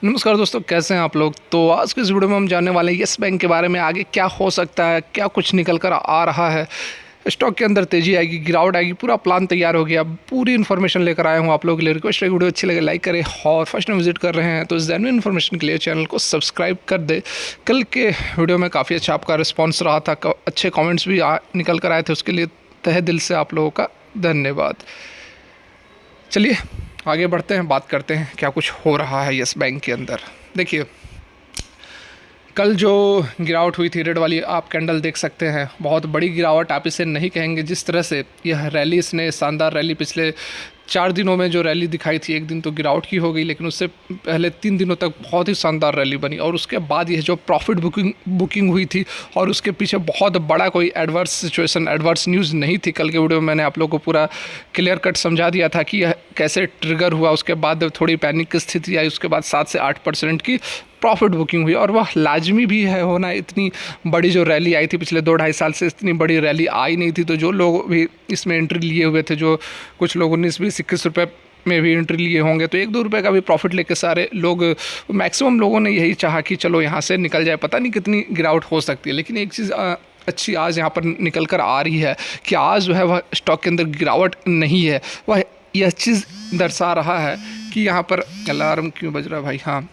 नमस्कार दोस्तों, कैसे हैं आप लोग। तो आज के इस वीडियो में हम जानने वाले हैं येस बैंक के बारे में। आगे क्या हो सकता है, क्या कुछ निकल कर आ रहा है, स्टॉक के अंदर तेजी आएगी, गिरावट आएगी, पूरा प्लान तैयार हो गया। पूरी इन्फॉर्मेशन लेकर आया हूँ आप लोगों के लिए। रिक्वेस्ट है वीडियो अच्छी लगे लाइक करें, और फर्स्ट टाइम विजिट कर रहे हैं तो जेन्युइन इन्फॉर्मेशन के लिए चैनल को सब्सक्राइब कर दे। कल के वीडियो में काफ़ी अच्छा आपका रिस्पॉन्स रहा था, अच्छे कॉमेंट्स भी निकल कर आए थे, उसके लिए तहे दिल से आप लोगों का धन्यवाद। चलिए आगे बढ़ते हैं, बात करते हैं क्या कुछ हो रहा है येस बैंक के अंदर। देखिए, कल जो गिरावट हुई थी, रेड वाली आप कैंडल देख सकते हैं, बहुत बड़ी गिरावट आप इसे नहीं कहेंगे। जिस तरह से यह रैली, इसने शानदार रैली, पिछले 4 दिनों में जो रैली दिखाई थी, एक दिन तो गिरावट की हो गई, लेकिन उससे पहले 3 दिनों तक बहुत ही शानदार रैली बनी। और उसके बाद यह जो प्रॉफिट बुकिंग हुई थी, और उसके पीछे बहुत बड़ा कोई एडवर्स सिचुएशन, एडवर्स न्यूज़ नहीं थी। कल के वीडियो में मैंने आप लोगों को पूरा क्लियर कट समझा दिया था कि यह कैसे ट्रिगर हुआ। उसके बाद थोड़ी पैनिक की स्थिति आई, उसके बाद 7 से 8% की प्रॉफिट बुकिंग हुई। और वह लाजमी भी है होना, इतनी बड़ी जो रैली आई थी, पिछले 2-2.5 साल से इतनी बड़ी रैली आई नहीं थी। तो जो लोग भी इसमें एंट्री लिए हुए थे, जो कुछ लोग 19-20-21 रुपये में भी एंट्री लिए होंगे, तो 1-2 रुपये का भी प्रॉफिट लेके सारे लोग, मैक्सिमम लोगों ने यही चाहा कि चलो यहाँ से निकल जाए। पता नहीं कितनी गिरावट हो सकती है, लेकिन एक चीज़ अच्छी आज यहाँ पर निकल कर आ रही है कि आज जो है वह स्टॉक के अंदर गिरावट नहीं है। वह यह चीज़ दर्शा रहा है कि यहाँ पर अलार्म क्यों बज रहा है भाई, हाँ,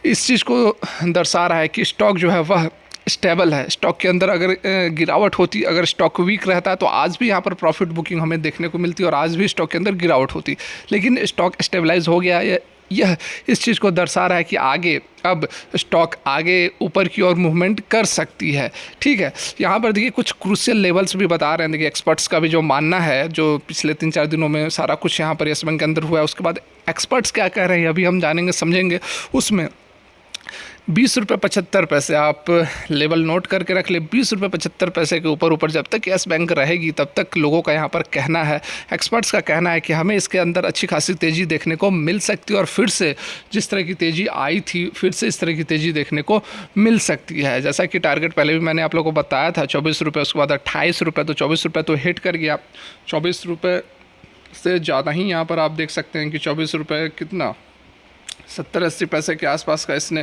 इस चीज़ को दर्शा रहा है कि स्टॉक जो है वह स्टेबल है। स्टॉक के अंदर अगर गिरावट होती, अगर स्टॉक वीक रहता है, तो आज भी यहाँ पर प्रॉफिट बुकिंग हमें देखने को मिलती और आज भी स्टॉक के अंदर गिरावट होती। लेकिन स्टॉक स्टेबलाइज हो गया है। यह इस चीज़ को दर्शा रहा है कि आगे अब स्टॉक आगे ऊपर की ओर मूवमेंट कर सकती है। ठीक है, यहाँ पर देखिए कुछ क्रूशियल लेवल्स भी बता रहे हैं। देखिए, एक्सपर्ट्स का भी जो मानना है, जो पिछले 3-4 दिनों में सारा कुछ यहाँ पर येस बैंक के अंदर हुआ है, उसके बाद एक्सपर्ट्स क्या कह रहे हैं अभी हम जानेंगे, समझेंगे। उसमें 20.75 रुपये आप लेवल नोट करके रख ले। 20.75 रुपये के ऊपर जब तक येस बैंक रहेगी, तब तक लोगों का यहाँ पर कहना है, एक्सपर्ट्स का कहना है कि हमें इसके अंदर अच्छी खासी तेज़ी देखने को मिल सकती है। और फिर से जिस तरह की तेज़ी आई थी, फिर से इस तरह की तेज़ी देखने को मिल सकती है। जैसा कि टारगेट पहले भी मैंने आप लोगों को बताया था, 24 रुपये, उसके बाद 28 रुपये, तो 24 रुपये तो हिट कर गया। 24 रुपये से ज़्यादा ही यहाँ पर आप देख सकते हैं कि 24 रुपये कितना 70-80 पैसे के आसपास का इसने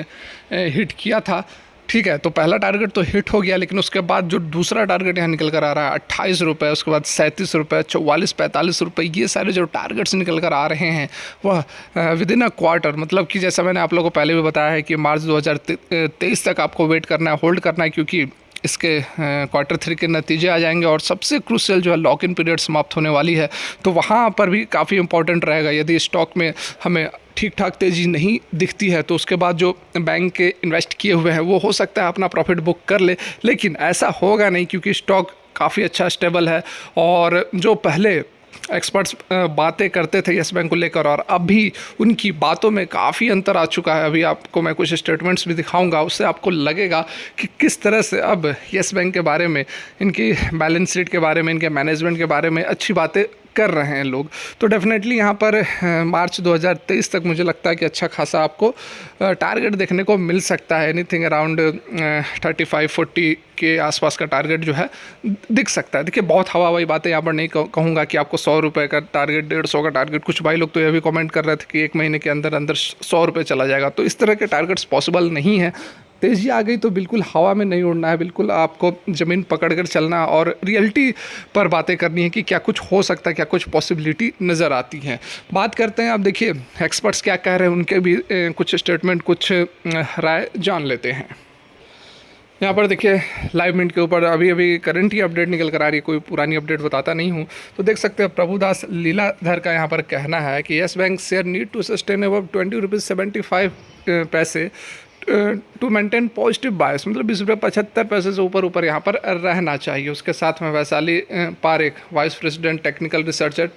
हिट किया था। ठीक है, तो पहला टारगेट तो हिट हो गया, लेकिन उसके बाद जो दूसरा टारगेट यहाँ निकल कर आ रहा है 28 रुपये, उसके बाद 37 रुपये, 44-45 रुपये, ये सारे जो टारगेट्स निकल कर आ रहे हैं वह विद इन अ क्वार्टर, मतलब कि जैसा मैंने आप लोगों को पहले भी बताया है कि मार्च 2023 तक आपको वेट करना है, होल्ड करना है, क्योंकि इसके Q3 के नतीजे आ जाएंगे और सबसे क्रूशियल जो है लॉक इन पीरियड समाप्त होने वाली है। तो वहाँ पर भी काफ़ी इंपॉर्टेंट रहेगा। यदि स्टॉक में हमें ठीक ठाक तेज़ी नहीं दिखती है, तो उसके बाद जो बैंक के इन्वेस्ट किए हुए हैं वो हो सकता है अपना प्रॉफिट बुक कर ले, लेकिन ऐसा होगा नहीं, क्योंकि स्टॉक काफ़ी अच्छा स्टेबल है। और जो पहले एक्सपर्ट्स बातें करते थे येस बैंक को लेकर, और अभी उनकी बातों में काफ़ी अंतर आ चुका है। अभी आपको मैं कुछ स्टेटमेंट्स भी दिखाऊंगा, उससे आपको लगेगा कि किस तरह से अब येस बैंक के बारे में, इनकी बैलेंस शीट के बारे में, इनके मैनेजमेंट के बारे में अच्छी बातें कर रहे हैं लोग। तो डेफिनेटली यहाँ पर मार्च 2023 तक मुझे लगता है कि अच्छा खासा आपको टारगेट देखने को मिल सकता है। एनीथिंग अराउंड 35-40 के आसपास का टारगेट जो है दिख सकता है। देखिए, बहुत हवाई बातें यहाँ पर नहीं कहूँगा कि आपको 100 रुपये का टारगेट, 150 का टारगेट। कुछ भाई लोग तो यह भी कमेंट कर रहे थे कि 1 महीने के अंदर अंदर 100 रुपये चला जाएगा, तो इस तरह के टारगेट्स पॉसिबल नहीं है। तेज़ी आ गई तो बिल्कुल हवा में नहीं उड़ना है, बिल्कुल आपको ज़मीन पकड़ कर चलना और रियलिटी पर बातें करनी है कि क्या कुछ हो सकता है, क्या कुछ पॉसिबिलिटी नज़र आती है। बात करते हैं, अब देखिए एक्सपर्ट्स क्या कह रहे हैं, उनके भी कुछ स्टेटमेंट, कुछ राय जान लेते हैं। यहाँ पर देखिए लाइव मिनट के ऊपर अभी करंट ही अपडेट निकल कर आ रही है, कोई पुरानी अपडेट बताता नहीं हूँ। तो देख सकते हैं प्रभुदास लीलाधर का यहाँ पर कहना है कि Yes Bank share need to sustain above 20.75 to maintain positive bias, मतलब 20.75 से ऊपर यहाँ पर रहना चाहिए। उसके साथ में Vaishali Parekh, vice president technical research at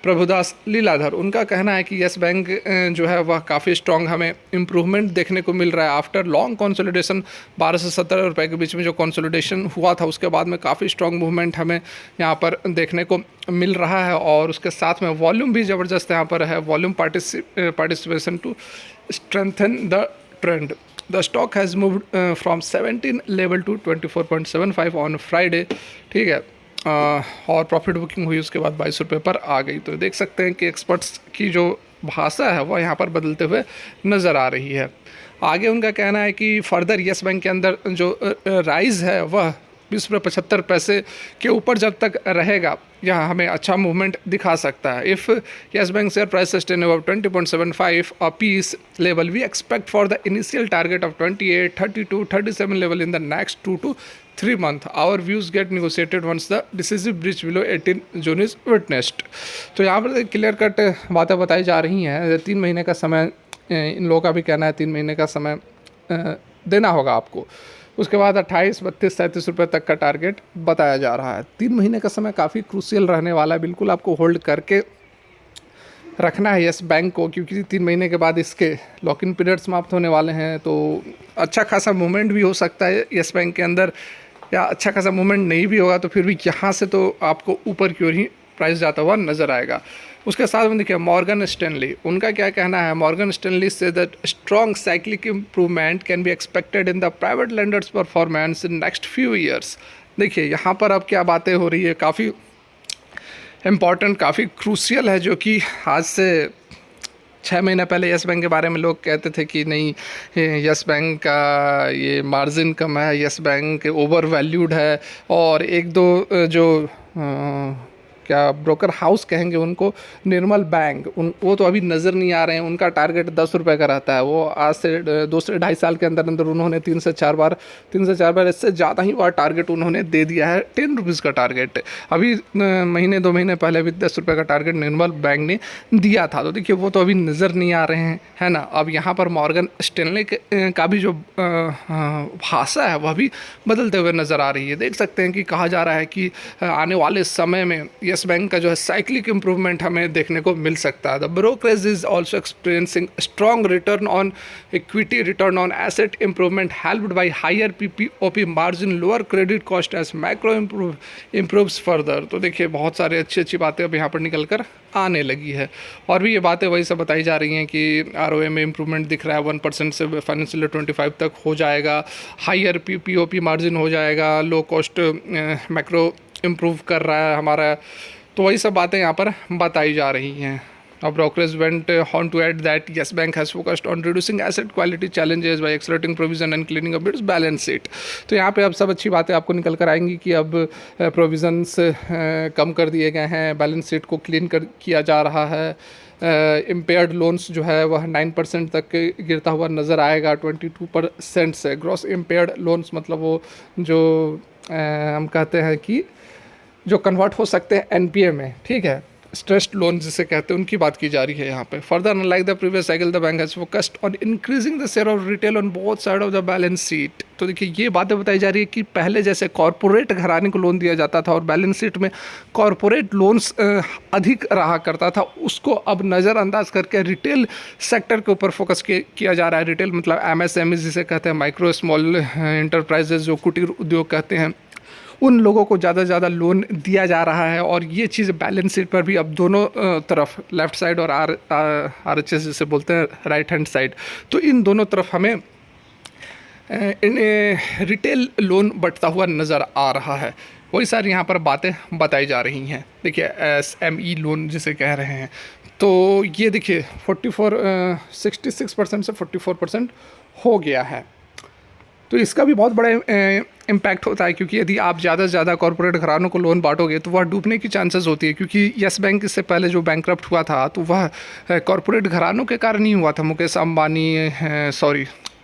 Prabhudas Liladhar, उनका कहना है कि येस बैंक जो है वह काफ़ी स्ट्रॉन्ग हमें इम्प्रूवमेंट देखने को मिल रहा है। आफ्टर लॉन्ग कंसोलिडेशन 12 से 17 रुपये के बीच में जो कंसोलिडेशन हुआ था, उसके बाद में काफ़ी स्ट्रॉन्ग मूवमेंट हमें यहाँ पर देखने को मिल रहा है। और उसके साथ में वॉल्यूम भी ज़बरदस्त यहाँ पर है, volume participation to strengthen the trend. The stock has moved from 17 level to 24.75 on Friday. ठीक है, और प्रॉफिट बुकिंग हुई उसके बाद 22 रुपये पर आ गई। तो देख सकते हैं कि एक्सपर्ट्स की जो भाषा है वह यहाँ पर बदलते हुए नज़र आ रही है। आगे उनका कहना है कि फर्दर येस बैंक के अंदर जो राइज़ है वह 20 रुपये 75 पैसे के ऊपर जब तक रहेगा यह हमें अच्छा मूवमेंट दिखा सकता है। If Yes Bank share price sustain above 20.75 piece level we expect for the initial target of 28, 32, 37 level in the next 2 to 3 months. Our views get negotiated once the decisive breach below 18 June is witnessed. तो यहाँ पर clear cut बातें बताई जा रही हैं। 3 महीने का समय इन लोगों का भी कहना है, 3 महीने का समय देना होगा आपको। उसके बाद 28, 32, 37 रुपये तक का टारगेट बताया जा रहा है। 3 महीने का समय काफ़ी क्रूशियल रहने वाला है, बिल्कुल आपको होल्ड करके रखना है येस बैंक को, क्योंकि 3 महीने के बाद इसके लॉक इन पीरियड समाप्त होने वाले हैं। तो अच्छा खासा मूवमेंट भी हो सकता है येस बैंक के अंदर, या अच्छा खासा मूवमेंट नहीं भी होगा तो फिर भी यहाँ से तो आपको ऊपर की ओर ही प्राइस जाता हुआ नज़र आएगा। उसके साथ में देखिए मॉर्गन स्टैनली, उनका क्या कहना है। Morgan Stanley say that strong cyclic improvement can be expected in the private lenders performance in next few years. देखिए यहाँ पर अब क्या बातें हो रही है, काफ़ी इम्पॉर्टेंट, काफ़ी क्रूशियल है, जो कि आज से 6 महीने पहले येस बैंक के बारे में लोग कहते थे कि नहीं, येस बैंक का ये मार्जिन कम है, येस बैंक ओवर वैल्यूड है, और एक दो जो क्या ब्रोकर हाउस कहेंगे उनको, निर्मल बैंक, वो तो अभी नज़र नहीं आ रहे हैं। उनका टारगेट 10 रुपये का रहता है। वो आज से 2 से 2.5 साल के अंदर अंदर उन्होंने 3 से 4 बार इससे ज़्यादा ही बार टारगेट उन्होंने दे दिया है। 10 रुपीज़ का टारगेट अभी महीने 2 महीने पहले भी 10 रुपये का टारगेट निर्मल बैंक ने दिया था। तो देखिए वो तो अभी नज़र नहीं आ रहे हैं, है ना। अब यहाँ पर मॉर्गन स्टैनली का भी जो भाषा है वह भी बदलते हुए नज़र आ रही है। देख सकते हैं कि कहा जा रहा है कि आने वाले समय में येस बैंक का जो है साइक्लिक इंप्रूवमेंट हमें देखने को मिल सकता है। The brokerage is also experiencing strong return on equity, return on asset improvement helped by higher PPOP margin, lower credit cost as macro improves further. तो देखिए बहुत सारे अच्छी बातें अब यहाँ पर निकल कर आने लगी है, और भी ये बातें वही सब बताई जा रही हैं कि आरओए में इंप्रूवमेंट दिख रहा है, 1% से फाइनेंशियल 25 तक हो जाएगा, हायर पीपीओपी मार्जिन हो जाएगा, लो कॉस्ट मैक्रो इम्प्रूव कर रहा है हमारा। तो वही सब बातें यहाँ पर बताई जा रही हैं। अब brokerage went on to add that Yes Bank has focused on reducing asset quality challenges by accelerating provision and cleaning up its balance sheet. तो यहाँ पे अब सब अच्छी बातें आपको निकल कर आएंगी कि अब प्रोविजंस कम कर दिए गए हैं, बैलेंस शीट को क्लीन किया जा रहा है, इम्पेयर्ड लोन्स जो है वह 9% तक गिरता हुआ नज़र आएगा 22% से। ग्रॉस इम्पेयर्ड लोन्स मतलब वो जो हम कहते हैं कि जो कन्वर्ट हो सकते हैं एनपीए में, ठीक है, स्ट्रेस्ड लोन जिसे कहते हैं, उनकी बात की जा रही है यहाँ पे। Further unlike the previous cycle the bank has focused on increasing the share of retail on both side of the balance sheet. तो देखिए ये बातें बताई जा रही है कि पहले जैसे कॉरपोरेट घराने को लोन दिया जाता था और बैलेंस शीट में कॉरपोरेट लोन्स अधिक रहा करता था, उसको अब नज़रअंदाज करके रिटेल सेक्टर के ऊपर फोकस किया जा रहा है। रिटेल मतलब एमएसएमई जिसे कहते हैं, माइक्रो स्मॉल इंटरप्राइजेज जो कुटीर उद्योग कहते हैं, उन लोगों को ज़्यादा से ज़्यादा लोन दिया जा रहा है। और ये चीज़ बैलेंस शीट पर भी अब दोनों तरफ, लेफ़्ट साइड और आरएचएस जिसे बोलते हैं राइट हैंड साइड, तो इन दोनों तरफ हमें रिटेल लोन बढ़ता हुआ नज़र आ रहा है। वही सारी यहाँ पर बातें बताई जा रही हैं। देखिए एसएमई लोन जिसे कह रहे हैं, तो ये देखिए 66% से 44% हो गया है। तो इसका भी बहुत बड़ा इम्पैक्ट होता है, क्योंकि यदि आप ज़्यादा से ज़्यादा कॉर्पोरेट घरानों को लोन बांटोगे तो वह डूबने की चांसेस होती है। क्योंकि येस बैंक इससे पहले जो बैंकरप्ट हुआ था तो वह कॉर्पोरेट घरानों के कारण ही हुआ था। मुकेश अंबानी,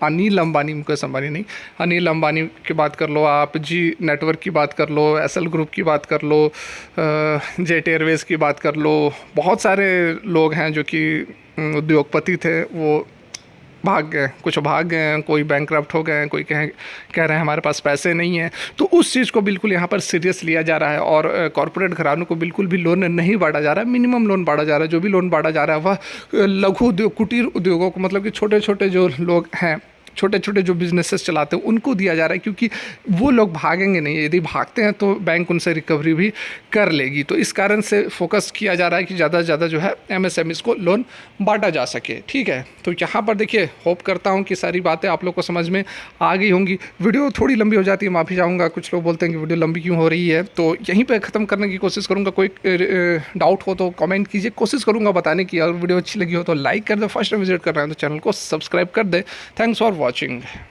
अनिल अंबानी, मुकेश अंबानी नहीं, अनिल अंबानी की बात कर लो आप, जी नेटवर्क की बात कर लो, एसएल ग्रुप की बात कर लो, जेट एयरवेज़ की बात कर लो, बहुत सारे लोग हैं जो कि उद्योगपति थे, वो भाग गए, कुछ भाग गए, कोई बैंकरप्ट हो गए, कोई कह रहे हैं हमारे पास पैसे नहीं हैं। तो उस चीज़ को बिल्कुल यहाँ पर सीरियस लिया जा रहा है और कॉर्पोरेट घरानों को बिल्कुल भी लोन नहीं बांटा जा रहा है, मिनिमम लोन बांटा जा रहा है। जो भी लोन बांटा जा रहा है वह लघु उद्योग, कुटीर उद्योगों को, मतलब कि छोटे छोटे जो लोग हैं छोटे छोटे जो बिजनेसेस चलाते हैं उनको दिया जा रहा है, क्योंकि वो लोग भागेंगे नहीं, यदि भागते हैं तो बैंक उनसे रिकवरी भी कर लेगी। तो इस कारण से फोकस किया जा रहा है कि ज़्यादा से ज़्यादा जो है MSMEs को लोन बांटा जा सके। ठीक है, तो यहाँ पर देखिए होप करता हूँ कि सारी बातें आप लोग को समझ में आ गई होंगी। वीडियो थोड़ी लंबी हो जाती है, माफ़ी चाहूँगा, कुछ लोग बोलते हैं कि वीडियो लंबी क्यों हो रही है, तो यहीं पे ख़त्म करने की कोशिश करूँगा। कोई डाउट हो तो कमेंट कीजिए, कोशिश करूँगा बताने की। अगर वीडियो अच्छी लगी हो तो लाइक कर दे, फर्स्ट टाइम विजिट कर रहे हैं तो चैनल को सब्सक्राइब कर दे। Thanks for watching.